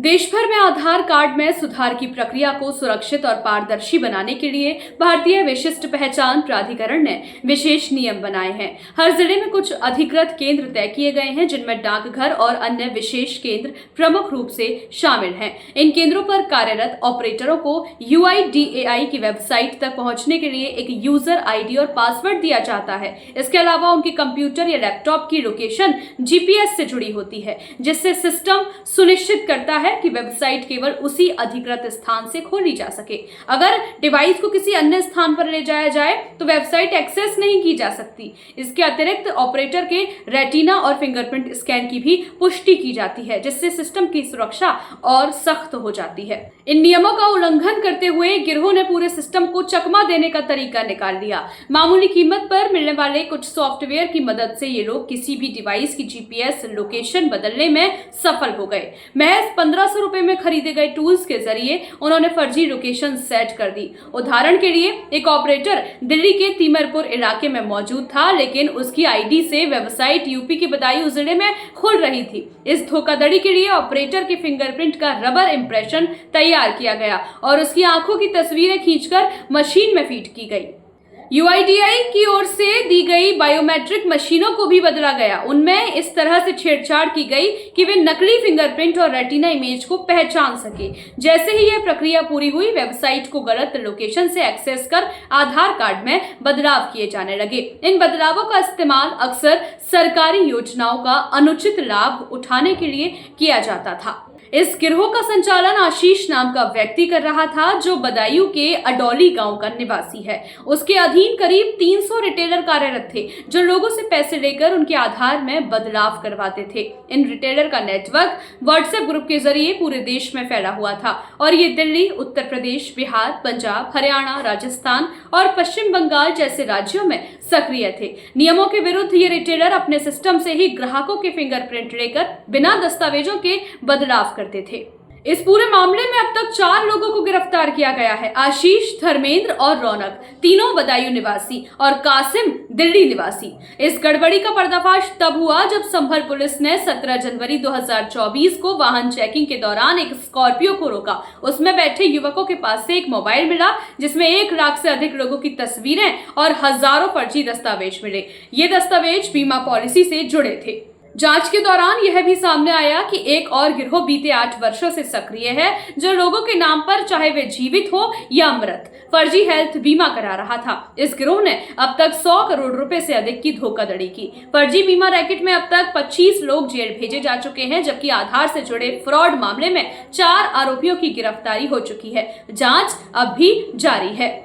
देश भर में आधार कार्ड में सुधार की प्रक्रिया को सुरक्षित और पारदर्शी बनाने के लिए भारतीय विशिष्ट पहचान प्राधिकरण ने विशेष नियम बनाए हैं। हर जिले में कुछ अधिकृत केंद्र तय किए गए हैं, जिनमें डाकघर और अन्य विशेष केंद्र प्रमुख रूप से शामिल हैं। इन केंद्रों पर कार्यरत ऑपरेटरों को UIDAI की वेबसाइट तक पहुंचने के लिए एक यूजर ID और पासवर्ड दिया जाता है। इसके अलावा उनके कंप्यूटर या लैपटॉप की लोकेशन GPS से जुड़ी होती है, जिससे सिस्टम सुनिश्चित करता है कि वेबसाइट केवल उसी अधिकृत स्थान से खोली जा सके। अगर डिवाइस को किसी अन्य स्थान पर ले जाया जाए तो वेबसाइट एक्सेस नहीं की जा सकती। इसके अतिरिक्त ऑपरेटर के रेटिना और फिंगरप्रिंट स्कैन की भी पुष्टि की जाती है, जिससे सिस्टम की सुरक्षा और सख्त हो जाती है। इन नियमों का उल्लंघन करते हुए गिरोह ने पूरे सिस्टम को चकमा देने का तरीका निकाल लिया। मामूली कीमत पर मिलने वाले कुछ सॉफ्टवेयर की मदद से ये लोग किसी भी डिवाइस की GPS लोकेशन बदलने में सफल हो गए। महज 1500 रुपए में खरीदे गए टूल्स के जरिए उन्होंने फर्जी लोकेशन सेट कर दी। उदाहरण के लिए एक ऑपरेटर दिल्ली के तीमरपुर इलाके में मौजूद था, लेकिन उसकी ID से वेबसाइट यूपी के बदायूं जिले में खुल रही थी। इस धोखाधड़ी के लिए ऑपरेटर के फिंगरप्रिंट का रबर इंप्रेशन तैयार किया गया और उसकी आंखों की तस्वीरें खींचकर मशीन में फीड की गई। UIDAI की ओर से दी गई बायोमेट्रिक मशीनों को भी बदला गया। उनमें इस तरह से छेड़छाड़ की गई कि वे नकली फिंगरप्रिंट और रेटिना इमेज को पहचान सके। जैसे ही यह प्रक्रिया पूरी हुई, वेबसाइट को गलत लोकेशन से एक्सेस कर आधार कार्ड में बदलाव किए जाने लगे। इन बदलावों का इस्तेमाल अक्सर सरकारी योजनाओं का अनुचित लाभ उठाने के लिए किया जाता था। इस गिरोह का संचालन आशीष नाम का व्यक्ति कर रहा था, जो बदायूं के अडौली गांव का निवासी है। उसके अधीन करीब 300 रिटेलर कार्यरत थे, जो लोगों से पैसे लेकर उनके आधार में बदलाव करवाते थे। इन रिटेलर का नेटवर्क व्हाट्सएप ग्रुप के जरिए पूरे देश में फैला हुआ था और ये दिल्ली, उत्तर प्रदेश, बिहार, पंजाब, हरियाणा, राजस्थान और पश्चिम बंगाल जैसे राज्यों में सक्रिय थे। नियमों के विरुद्ध ये रिटेलर अपने सिस्टम से ही ग्राहकों के फिंगरप्रिंट लेकर बिना दस्तावेजों के बदलाव करते थे। इस पूरे मामले में अब तक 4 लोगों को गिरफ्तार किया गया है। आशीष, धर्मेंद्र और रौनक, तीनों बदायूं निवासी, और कासिम दिल्ली निवासी। इस गड़बड़ी का पर्दाफाश तब हुआ जब संभल पुलिस ने 17 जनवरी 2024 को वाहन चेकिंग के दौरान एक स्कॉर्पियो को रोका। उसमें बैठे युवकों के पास से एक मोबाइल मिला, जिसमें 1 लाख से अधिक लोगों की तस्वीरें और हजारों फर्जी दस्तावेज मिले। ये दस्तावेज बीमा पॉलिसी से जुड़े थे। जांच के दौरान यह भी सामने आया कि एक और गिरोह बीते 8 वर्षों से सक्रिय है, जो लोगों के नाम पर, चाहे वे जीवित हो या मृत, फर्जी हेल्थ बीमा करा रहा था। इस गिरोह ने अब तक 100 करोड़ रुपए से अधिक की धोखाधड़ी की। फर्जी बीमा रैकेट में अब तक 25 लोग जेल भेजे जा चुके हैं, जबकि आधार से जुड़े फ्रॉड मामले में 4 आरोपियों की गिरफ्तारी हो चुकी है। जांच अब भी जारी है।